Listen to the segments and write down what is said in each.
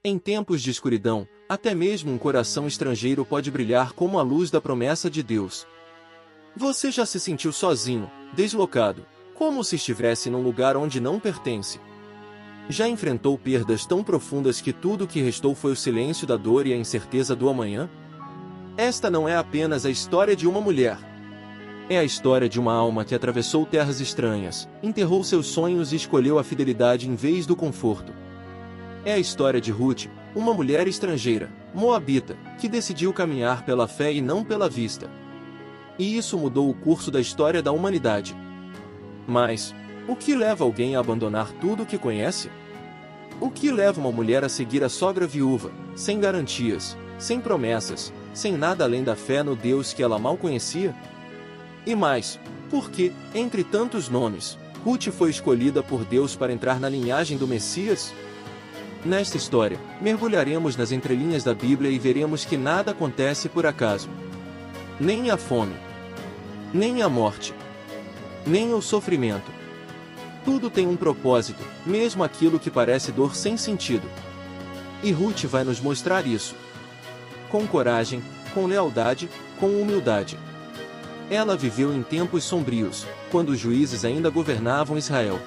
Em tempos de escuridão, até mesmo um coração estrangeiro pode brilhar como a luz da promessa de Deus. Você já se sentiu sozinho, deslocado, como se estivesse num lugar onde não pertence? Já enfrentou perdas tão profundas que tudo o que restou foi o silêncio da dor e a incerteza do amanhã? Esta não é apenas a história de uma mulher. É a história de uma alma que atravessou terras estranhas, enterrou seus sonhos e escolheu a fidelidade em vez do conforto. É a história de Ruth, uma mulher estrangeira, moabita, que decidiu caminhar pela fé e não pela vista. E isso mudou o curso da história da humanidade. Mas, o que leva alguém a abandonar tudo o que conhece? O que leva uma mulher a seguir a sogra viúva, sem garantias, sem promessas, sem nada além da fé no Deus que ela mal conhecia? E mais, por que, entre tantos nomes, Ruth foi escolhida por Deus para entrar na linhagem do Messias? Nesta história, mergulharemos nas entrelinhas da Bíblia e veremos que nada acontece por acaso. Nem a fome, nem a morte, nem o sofrimento. Tudo tem um propósito, mesmo aquilo que parece dor sem sentido. E Ruth vai nos mostrar isso. Com coragem, com lealdade, com humildade. Ela viveu em tempos sombrios, quando os juízes ainda governavam Israel.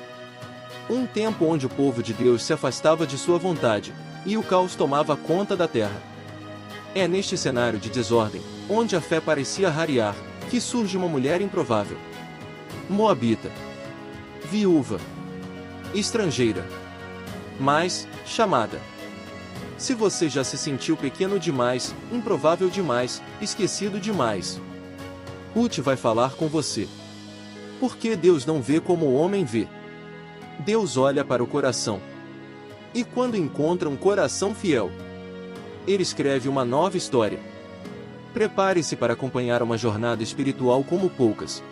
Um tempo onde o povo de Deus se afastava de sua vontade, e o caos tomava conta da terra. É neste cenário de desordem, onde a fé parecia rarear, que surge uma mulher improvável. Moabita. Viúva. Estrangeira. Mas, chamada. Se você já se sentiu pequeno demais, improvável demais, esquecido demais, Ruth vai falar com você. Porque Deus não vê como o homem vê. Deus olha para o coração. E quando encontra um coração fiel, Ele escreve uma nova história. Prepare-se para acompanhar uma jornada espiritual como poucas.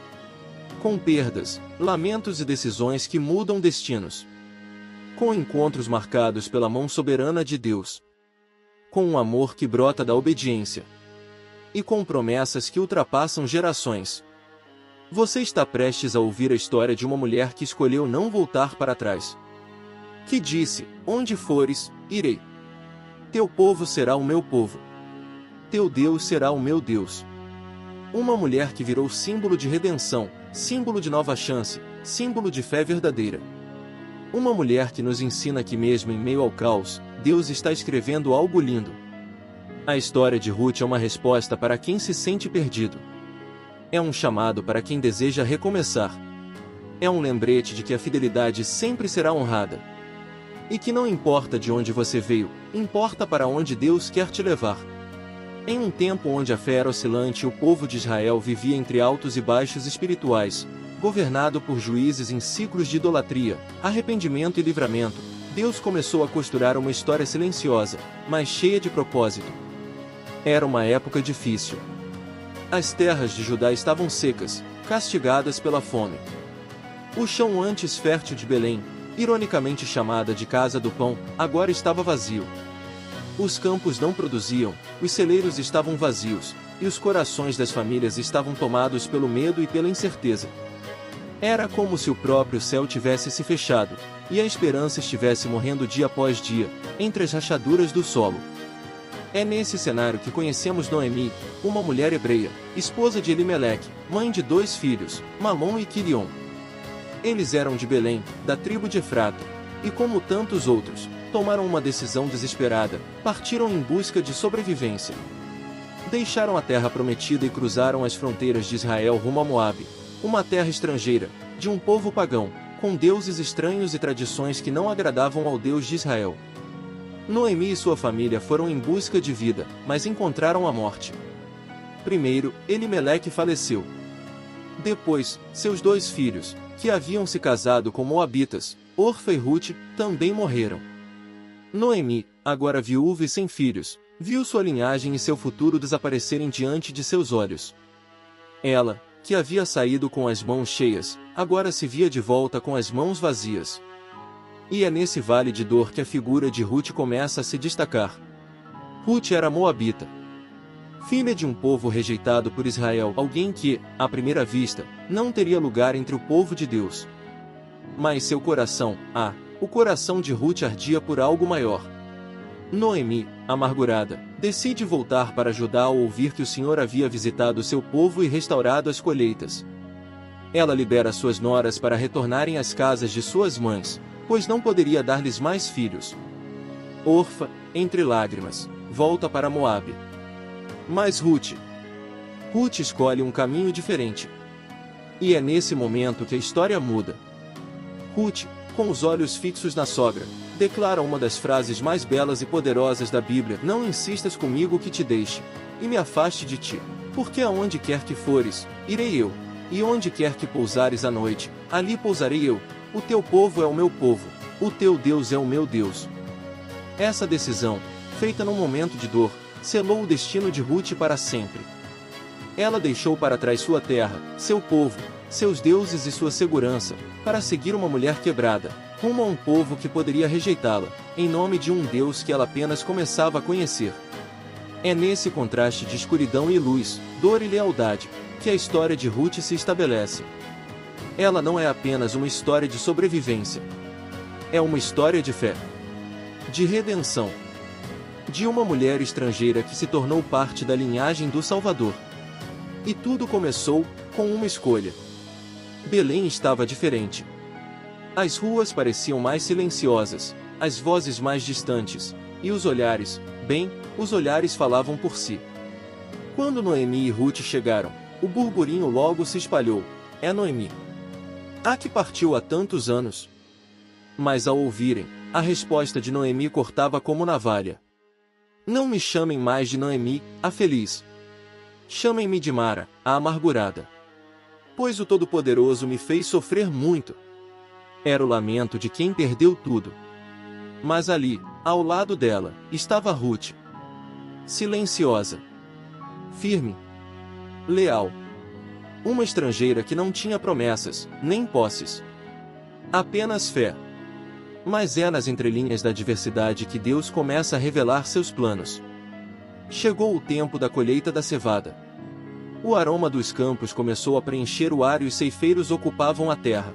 Com perdas, lamentos e decisões que mudam destinos. Com encontros marcados pela mão soberana de Deus. Com um amor que brota da obediência. E com promessas que ultrapassam gerações. Você está prestes a ouvir a história de uma mulher que escolheu não voltar para trás. Que disse: onde fores, irei. Teu povo será o meu povo. Teu Deus será o meu Deus. Uma mulher que virou símbolo de redenção, símbolo de nova chance, símbolo de fé verdadeira. Uma mulher que nos ensina que mesmo em meio ao caos, Deus está escrevendo algo lindo. A história de Ruth é uma resposta para quem se sente perdido. É um chamado para quem deseja recomeçar. É um lembrete de que a fidelidade sempre será honrada. E que não importa de onde você veio, importa para onde Deus quer te levar. Em um tempo onde a fé era oscilante e o povo de Israel vivia entre altos e baixos espirituais, governado por juízes em ciclos de idolatria, arrependimento e livramento, Deus começou a costurar uma história silenciosa, mas cheia de propósito. Era uma época difícil. As terras de Judá estavam secas, castigadas pela fome. O chão antes fértil de Belém, ironicamente chamada de Casa do Pão, agora estava vazio. Os campos não produziam, os celeiros estavam vazios, e os corações das famílias estavam tomados pelo medo e pela incerteza. Era como se o próprio céu tivesse se fechado, e a esperança estivesse morrendo dia após dia, entre as rachaduras do solo. É nesse cenário que conhecemos Noemi, uma mulher hebreia, esposa de Elimeleque, mãe de 2 filhos, Malom e Quilion. Eles eram de Belém, da tribo de Efrata, e como tantos outros, tomaram uma decisão desesperada, partiram em busca de sobrevivência. Deixaram a terra prometida e cruzaram as fronteiras de Israel rumo a Moabe, uma terra estrangeira, de um povo pagão, com deuses estranhos e tradições que não agradavam ao Deus de Israel. Noemi e sua família foram em busca de vida, mas encontraram a morte. Primeiro, Elimeleque faleceu. Depois, seus 2 filhos, que haviam se casado com moabitas, Orfa e Ruth, também morreram. Noemi, agora viúva e sem filhos, viu sua linhagem e seu futuro desaparecerem diante de seus olhos. Ela, que havia saído com as mãos cheias, agora se via de volta com as mãos vazias. E é nesse vale de dor que a figura de Ruth começa a se destacar. Ruth era moabita. Filha de um povo rejeitado por Israel, alguém que, à primeira vista, não teria lugar entre o povo de Deus. Mas seu coração, o coração de Ruth ardia por algo maior. Noemi, amargurada, decide voltar para Judá ao ouvir que o Senhor havia visitado seu povo e restaurado as colheitas. Ela libera suas noras para retornarem às casas de suas mães, pois não poderia dar-lhes mais filhos. Orfa, entre lágrimas, volta para Moabe. Mas Ruth escolhe um caminho diferente. E é nesse momento que a história muda. Ruth, com os olhos fixos na sogra, declara uma das frases mais belas e poderosas da Bíblia: não insistas comigo que te deixe, e me afaste de ti, porque aonde quer que fores, irei eu, e onde quer que pousares à noite, ali pousarei eu, o teu povo é o meu povo, o teu Deus é o meu Deus. Essa decisão, feita num momento de dor, selou o destino de Ruth para sempre. Ela deixou para trás sua terra, seu povo, seus deuses e sua segurança, para seguir uma mulher quebrada, rumo a um povo que poderia rejeitá-la, em nome de um Deus que ela apenas começava a conhecer. É nesse contraste de escuridão e luz, dor e lealdade, que a história de Ruth se estabelece. Ela não é apenas uma história de sobrevivência. É uma história de fé, de redenção, de uma mulher estrangeira que se tornou parte da linhagem do Salvador. E tudo começou com uma escolha. Belém estava diferente. As ruas pareciam mais silenciosas, as vozes mais distantes, e os olhares falavam por si. Quando Noemi e Ruth chegaram, o burburinho logo se espalhou: é Noemi. A que partiu há tantos anos. Mas ao ouvirem, a resposta de Noemi cortava como navalha. Não me chamem mais de Noemi, a feliz. Chamem-me de Mara, a amargurada. Pois o Todo-Poderoso me fez sofrer muito. Era o lamento de quem perdeu tudo. Mas ali, ao lado dela, estava Ruth. Silenciosa, firme, leal. Uma estrangeira que não tinha promessas, nem posses. Apenas fé. Mas é nas entrelinhas da adversidade que Deus começa a revelar seus planos. Chegou o tempo da colheita da cevada. O aroma dos campos começou a preencher o ar e os ceifeiros ocupavam a terra.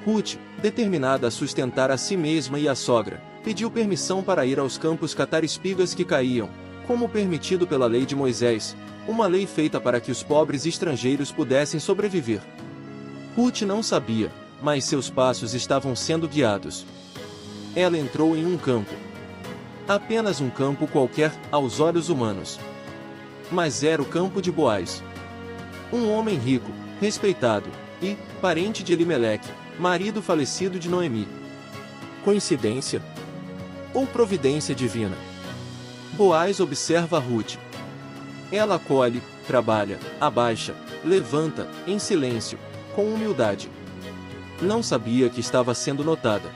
Ruth, determinada a sustentar a si mesma e a sogra, pediu permissão para ir aos campos catar espigas que caíam, como permitido pela lei de Moisés, uma lei feita para que os pobres estrangeiros pudessem sobreviver. Ruth não sabia, mas seus passos estavam sendo guiados. Ela entrou em um campo. Apenas um campo qualquer, aos olhos humanos. Mas era o campo de Boaz. Um homem rico, respeitado, e parente de Elimeleque, marido falecido de Noemi. Coincidência? Ou providência divina? Boaz observa Ruth. Ela acolhe, trabalha, abaixa, levanta, em silêncio, com humildade. Não sabia que estava sendo notada.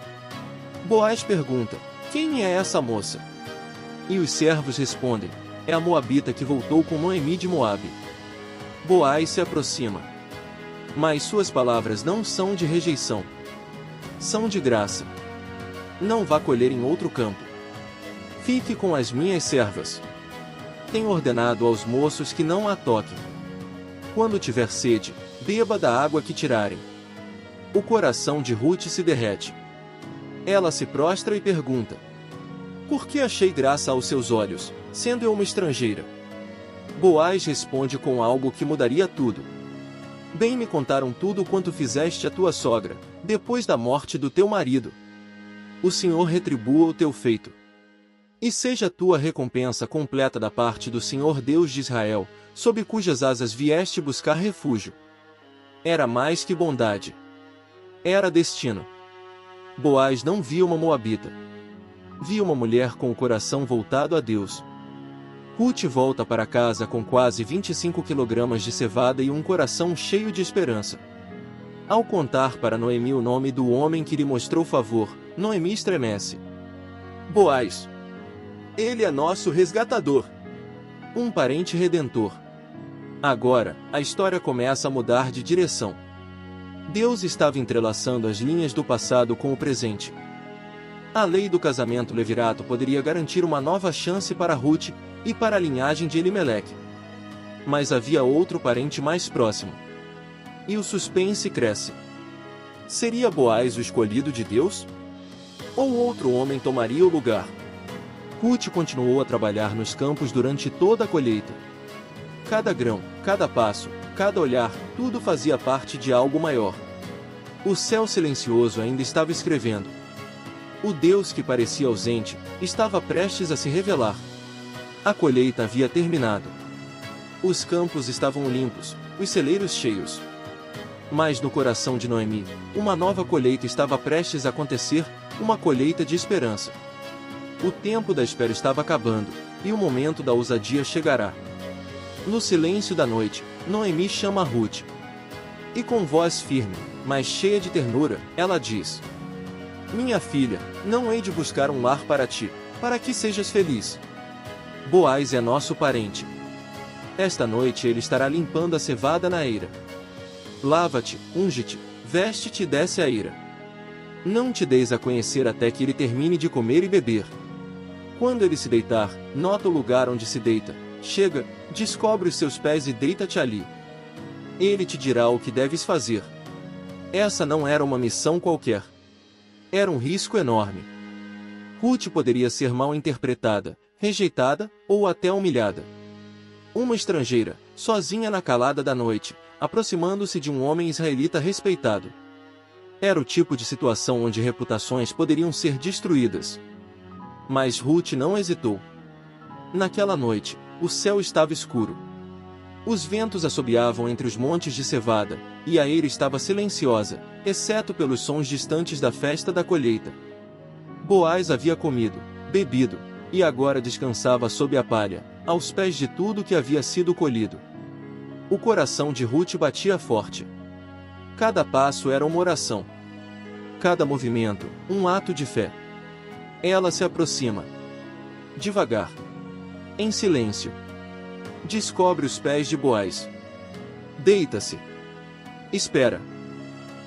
Boaz pergunta: quem é essa moça? E os servos respondem: é a moabita que voltou com Noemi de Moabe. Boaz se aproxima. Mas suas palavras não são de rejeição. São de graça. Não vá colher em outro campo. Fique com as minhas servas. Tenho ordenado aos moços que não a toquem. Quando tiver sede, beba da água que tirarem. O coração de Ruth se derrete. Ela se prostra e pergunta: por que achei graça aos seus olhos, sendo eu uma estrangeira? Boaz responde com algo que mudaria tudo. Bem me contaram tudo quanto fizeste à tua sogra, depois da morte do teu marido. O Senhor retribua o teu feito. E seja a tua recompensa completa da parte do Senhor Deus de Israel, sob cujas asas vieste buscar refúgio. Era mais que bondade. Era destino. Boaz não via uma moabita. Via uma mulher com o coração voltado a Deus. Ruth volta para casa com quase 25 quilogramas de cevada e um coração cheio de esperança. Ao contar para Noemi o nome do homem que lhe mostrou favor, Noemi estremece. Boaz. Ele é nosso resgatador. Um parente redentor. Agora, a história começa a mudar de direção. Deus estava entrelaçando as linhas do passado com o presente. A lei do casamento levirato poderia garantir uma nova chance para Ruth e para a linhagem de Elimeleque. Mas havia outro parente mais próximo. E o suspense cresce. Seria Boaz o escolhido de Deus? Ou outro homem tomaria o lugar? Ruth continuou a trabalhar nos campos durante toda a colheita. Cada grão, cada passo, cada olhar, tudo fazia parte de algo maior. O céu silencioso ainda estava escrevendo. O Deus que parecia ausente, estava prestes a se revelar. A colheita havia terminado. Os campos estavam limpos, os celeiros cheios. Mas no coração de Noemi, uma nova colheita estava prestes a acontecer, uma colheita de esperança. O tempo da espera estava acabando, e o momento da ousadia chegará. No silêncio da noite, Noemi chama Ruth. E com voz firme, mas cheia de ternura, ela diz: Minha filha, não hei de buscar um lar para ti, para que sejas feliz. Boaz é nosso parente. Esta noite ele estará limpando a cevada na eira. Lava-te, unge-te, veste-te e desce a eira. Não te deis a conhecer até que ele termine de comer e beber. Quando ele se deitar, nota o lugar onde se deita, chega, descobre os seus pés e deita-te ali. Ele te dirá o que deves fazer. Essa não era uma missão qualquer. Era um risco enorme. Ruth poderia ser mal interpretada, rejeitada, ou até humilhada. Uma estrangeira, sozinha na calada da noite, aproximando-se de um homem israelita respeitado. Era o tipo de situação onde reputações poderiam ser destruídas. Mas Ruth não hesitou. Naquela noite, o céu estava escuro. Os ventos assobiavam entre os montes de cevada, e a eira estava silenciosa, exceto pelos sons distantes da festa da colheita. Boaz havia comido, bebido, e agora descansava sob a palha, aos pés de tudo que havia sido colhido. O coração de Ruth batia forte. Cada passo era uma oração. Cada movimento, um ato de fé. Ela se aproxima. Devagar. Em silêncio. Descobre os pés de Boaz. Deita-se. Espera.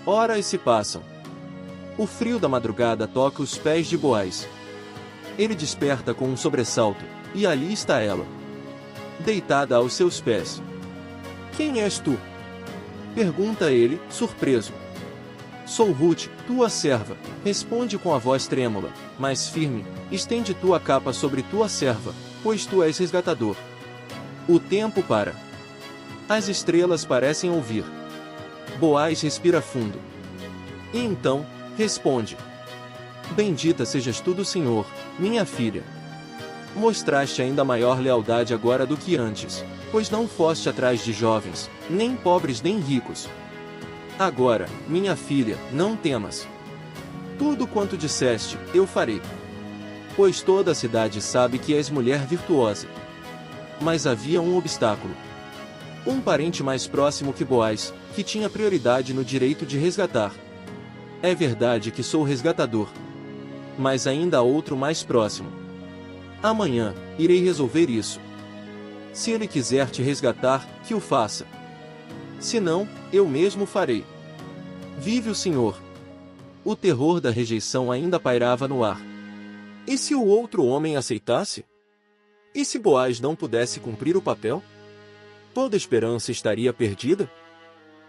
Horas se passam. O frio da madrugada toca os pés de Boaz. Ele desperta com um sobressalto, e ali está ela. Deitada aos seus pés. Quem és tu? Pergunta ele, surpreso. Sou Ruth, tua serva, responde com a voz trêmula, mas firme, estende tua capa sobre tua serva, pois tu és resgatador. O tempo para. As estrelas parecem ouvir. Boaz respira fundo. E então, responde. Bendita sejas tu do Senhor, minha filha. Mostraste ainda maior lealdade agora do que antes, pois não foste atrás de jovens, nem pobres nem ricos. Agora, minha filha, não temas. Tudo quanto disseste, eu farei. Pois toda a cidade sabe que és mulher virtuosa. Mas havia um obstáculo. Um parente mais próximo que Boaz, que tinha prioridade no direito de resgatar. É verdade que sou resgatador. Mas ainda há outro mais próximo. Amanhã, irei resolver isso. Se ele quiser te resgatar, que o faça. Se não, eu mesmo farei. Vive o Senhor. O terror da rejeição ainda pairava no ar. E se o outro homem aceitasse? E se Boaz não pudesse cumprir o papel? Toda esperança estaria perdida?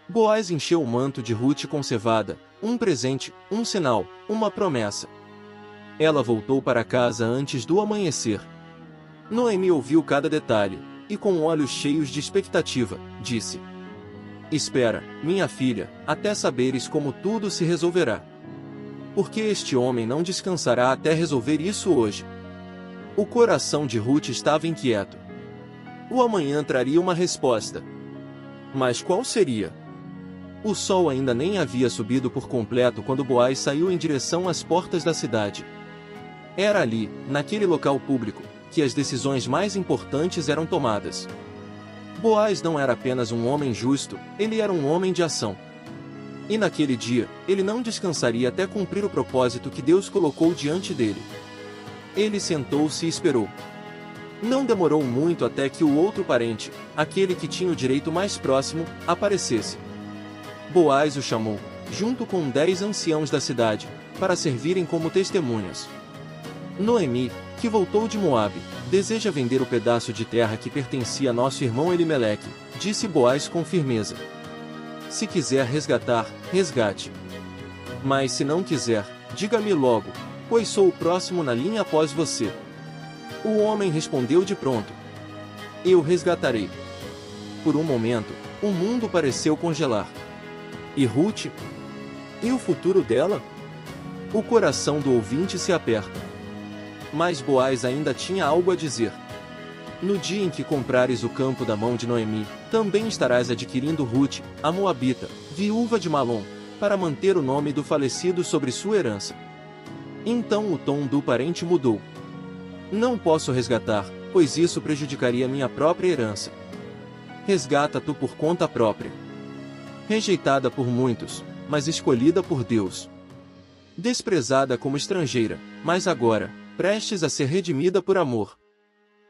Boaz encheu o manto de Ruth com cevada, um presente, um sinal, uma promessa. Ela voltou para casa antes do amanhecer. Noemi ouviu cada detalhe, e com olhos cheios de expectativa, disse: Espera, minha filha, até saberes como tudo se resolverá. Porque este homem não descansará até resolver isso hoje. O coração de Ruth estava inquieto. O amanhã traria uma resposta. Mas qual seria? O sol ainda nem havia subido por completo quando Boaz saiu em direção às portas da cidade. Era ali, naquele local público, que as decisões mais importantes eram tomadas. Boaz não era apenas um homem justo, ele era um homem de ação. E naquele dia, ele não descansaria até cumprir o propósito que Deus colocou diante dele. Ele sentou-se e esperou. Não demorou muito até que o outro parente, aquele que tinha o direito mais próximo, aparecesse. Boaz o chamou, junto com 10 anciãos da cidade, para servirem como testemunhas. Noemi, que voltou de Moabe, deseja vender o pedaço de terra que pertencia a nosso irmão Elimeleque, disse Boaz com firmeza. Se quiser resgatar, resgate. Mas se não quiser, diga-me logo, pois sou o próximo na linha após você. O homem respondeu de pronto: eu resgatarei. Por um momento, o mundo pareceu congelar. E Ruth? E o futuro dela? O coração do ouvinte se aperta. Mas Boaz ainda tinha algo a dizer. No dia em que comprares o campo da mão de Noemi, também estarás adquirindo Ruth, a Moabita, viúva de Malom, para manter o nome do falecido sobre sua herança. Então o tom do parente mudou. Não posso resgatar, pois isso prejudicaria minha própria herança. Resgata tu por conta própria. Rejeitada por muitos, mas escolhida por Deus. Desprezada como estrangeira, mas agora, prestes a ser redimida por amor.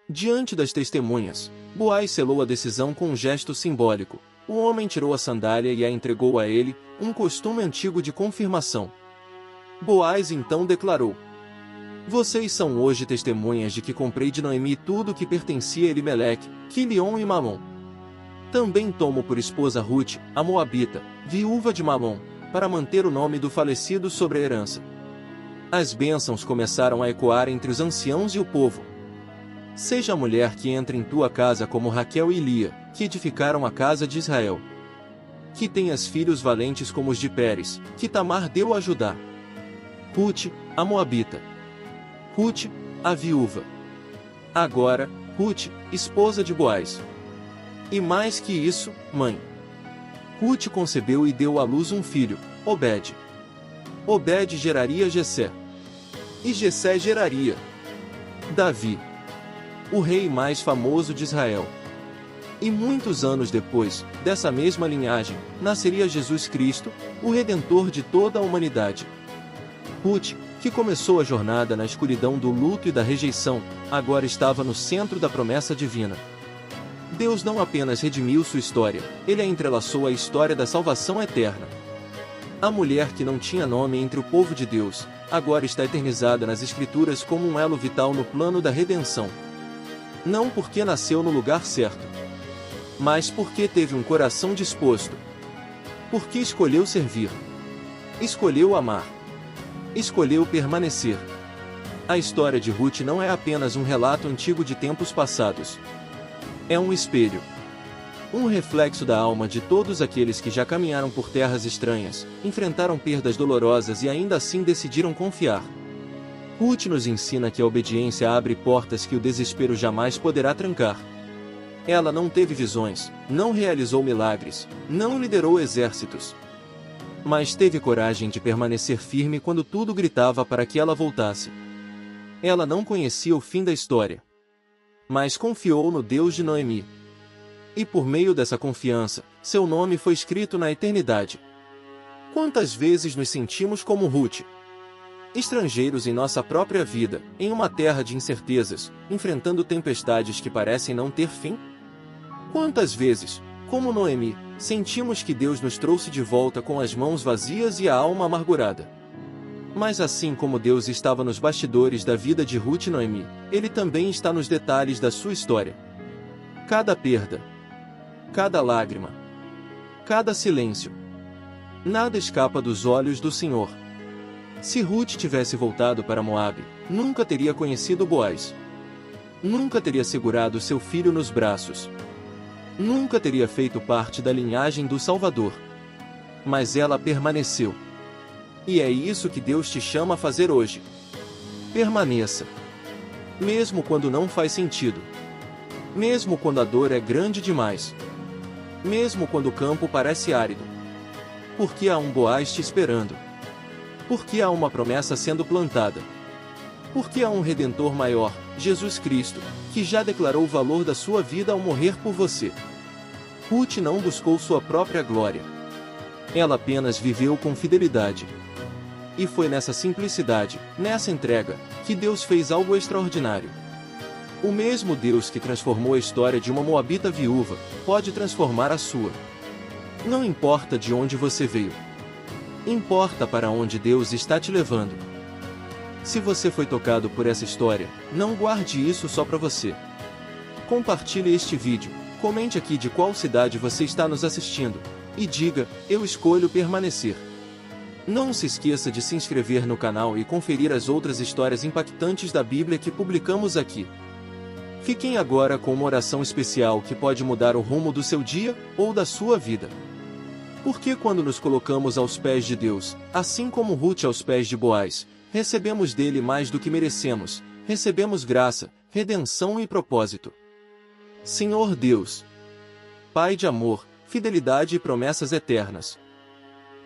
Diante das testemunhas, Boaz selou a decisão com um gesto simbólico. O homem tirou a sandália e a entregou a ele, um costume antigo de confirmação. Boaz então declarou: vocês são hoje testemunhas de que comprei de Noemi tudo o que pertencia a Elimeleque, Quilion e Malom. Também tomo por esposa Ruth, a Moabita, viúva de Malom, para manter o nome do falecido sobre a herança. As bênçãos começaram a ecoar entre os anciãos e o povo. Seja a mulher que entra em tua casa como Raquel e Lia, que edificaram a casa de Israel. Que tenhas filhos valentes como os de Pérez, que Tamar deu a Judá. Ruth, a Moabita. Ruth, a viúva. Agora, Ruth, esposa de Boaz. E mais que isso, mãe. Ruth concebeu e deu à luz um filho, Obed. Obed geraria Jessé. E Jessé geraria Davi, o rei mais famoso de Israel. E muitos anos depois, dessa mesma linhagem, nasceria Jesus Cristo, o Redentor de toda a humanidade. Ruth, que começou a jornada na escuridão do luto e da rejeição, agora estava no centro da promessa divina. Deus não apenas redimiu sua história, ele a entrelaçou à história da salvação eterna. A mulher que não tinha nome entre o povo de Deus, agora está eternizada nas Escrituras como um elo vital no plano da redenção. Não porque nasceu no lugar certo, mas porque teve um coração disposto. Porque escolheu servir. Escolheu amar. Escolheu permanecer. A história de Ruth não é apenas um relato antigo de tempos passados. É um espelho. Um reflexo da alma de todos aqueles que já caminharam por terras estranhas, enfrentaram perdas dolorosas e ainda assim decidiram confiar. Ruth nos ensina que a obediência abre portas que o desespero jamais poderá trancar. Ela não teve visões, não realizou milagres, não liderou exércitos. Mas teve coragem de permanecer firme quando tudo gritava para que ela voltasse. Ela não conhecia o fim da história, mas confiou no Deus de Noemi. E por meio dessa confiança, seu nome foi escrito na eternidade. Quantas vezes nos sentimos como Ruth? Estrangeiros em nossa própria vida, em uma terra de incertezas, enfrentando tempestades que parecem não ter fim? Quantas vezes, como Noemi, sentimos que Deus nos trouxe de volta com as mãos vazias e a alma amargurada? Mas assim como Deus estava nos bastidores da vida de Ruth e Noemi, Ele também está nos detalhes da sua história. Cada perda, cada lágrima, cada silêncio. Nada escapa dos olhos do Senhor. Se Ruth tivesse voltado para Moabe, nunca teria conhecido Boaz. Nunca teria segurado seu filho nos braços. Nunca teria feito parte da linhagem do Salvador. Mas ela permaneceu. E é isso que Deus te chama a fazer hoje. Permaneça. Mesmo quando não faz sentido. Mesmo quando a dor é grande demais. Mesmo quando o campo parece árido. Porque há um Boaz te esperando. Porque há uma promessa sendo plantada. Porque há um Redentor maior, Jesus Cristo, que já declarou o valor da sua vida ao morrer por você. Ruth não buscou sua própria glória. Ela apenas viveu com fidelidade. E foi nessa simplicidade, nessa entrega, que Deus fez algo extraordinário. O mesmo Deus que transformou a história de uma moabita viúva, pode transformar a sua. Não importa de onde você veio. Importa para onde Deus está te levando. Se você foi tocado por essa história, não guarde isso só para você. Compartilhe este vídeo, comente aqui de qual cidade você está nos assistindo, e diga, eu escolho permanecer. Não se esqueça de se inscrever no canal e conferir as outras histórias impactantes da Bíblia que publicamos aqui. Fiquem agora com uma oração especial que pode mudar o rumo do seu dia ou da sua vida. Porque quando nos colocamos aos pés de Deus, assim como Ruth aos pés de Boaz, recebemos dele mais do que merecemos, recebemos graça, redenção e propósito. Senhor Deus, Pai de amor, fidelidade e promessas eternas,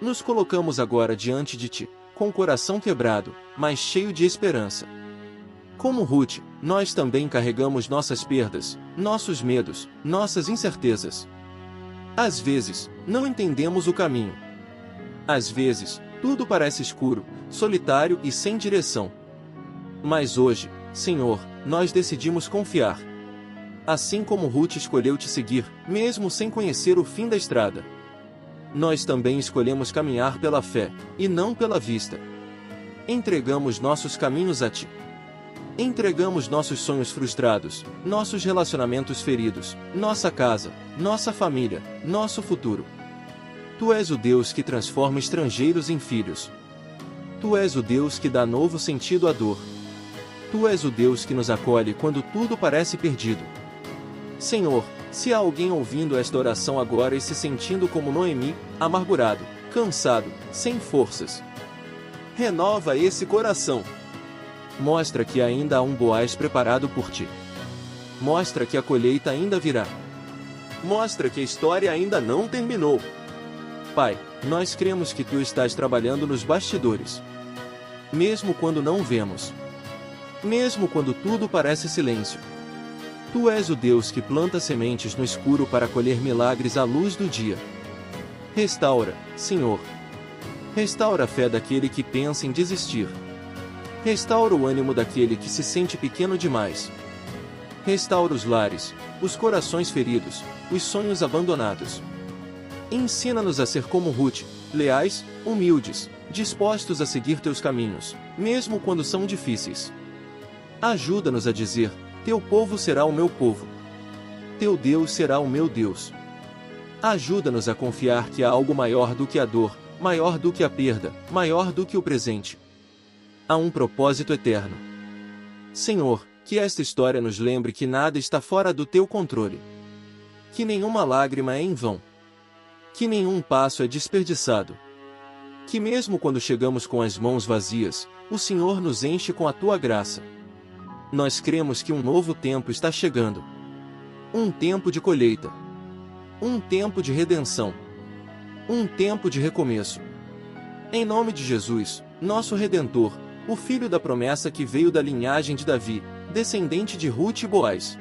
nos colocamos agora diante de Ti, com o coração quebrado, mas cheio de esperança. Como Ruth, nós também carregamos nossas perdas, nossos medos, nossas incertezas. Às vezes, não entendemos o caminho. Às vezes, tudo parece escuro, solitário e sem direção. Mas hoje, Senhor, nós decidimos confiar. Assim como Ruth escolheu Te seguir, mesmo sem conhecer o fim da estrada. Nós também escolhemos caminhar pela fé, e não pela vista. Entregamos nossos caminhos a Ti. Entregamos nossos sonhos frustrados, nossos relacionamentos feridos, nossa casa, nossa família, nosso futuro. Tu és o Deus que transforma estrangeiros em filhos. Tu és o Deus que dá novo sentido à dor. Tu és o Deus que nos acolhe quando tudo parece perdido. Senhor, se há alguém ouvindo esta oração agora e se sentindo como Noemi, amargurado, cansado, sem forças, renova esse coração. Mostra que ainda há um Boaz preparado por Ti. Mostra que a colheita ainda virá. Mostra que a história ainda não terminou. Pai, nós cremos que Tu estás trabalhando nos bastidores. Mesmo quando não vemos. Mesmo quando tudo parece silêncio. Tu és o Deus que planta sementes no escuro para colher milagres à luz do dia. Restaura, Senhor. Restaura a fé daquele que pensa em desistir. Restaura o ânimo daquele que se sente pequeno demais. Restaura os lares, os corações feridos, os sonhos abandonados. Ensina-nos a ser como Ruth, leais, humildes, dispostos a seguir Teus caminhos, mesmo quando são difíceis. Ajuda-nos a dizer: Teu povo será o meu povo. Teu Deus será o meu Deus. Ajuda-nos a confiar que há algo maior do que a dor, maior do que a perda, maior do que o presente. Há um propósito eterno. Senhor, que esta história nos lembre que nada está fora do Teu controle. Que nenhuma lágrima é em vão. Que nenhum passo é desperdiçado. Que mesmo quando chegamos com as mãos vazias, o Senhor nos enche com a Tua graça. Nós cremos que um novo tempo está chegando. Um tempo de colheita. Um tempo de redenção. Um tempo de recomeço. Em nome de Jesus, nosso Redentor, o Filho da promessa que veio da linhagem de Davi, descendente de Ruth e Boaz.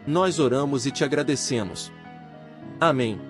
Nós oramos e Te agradecemos. Amém.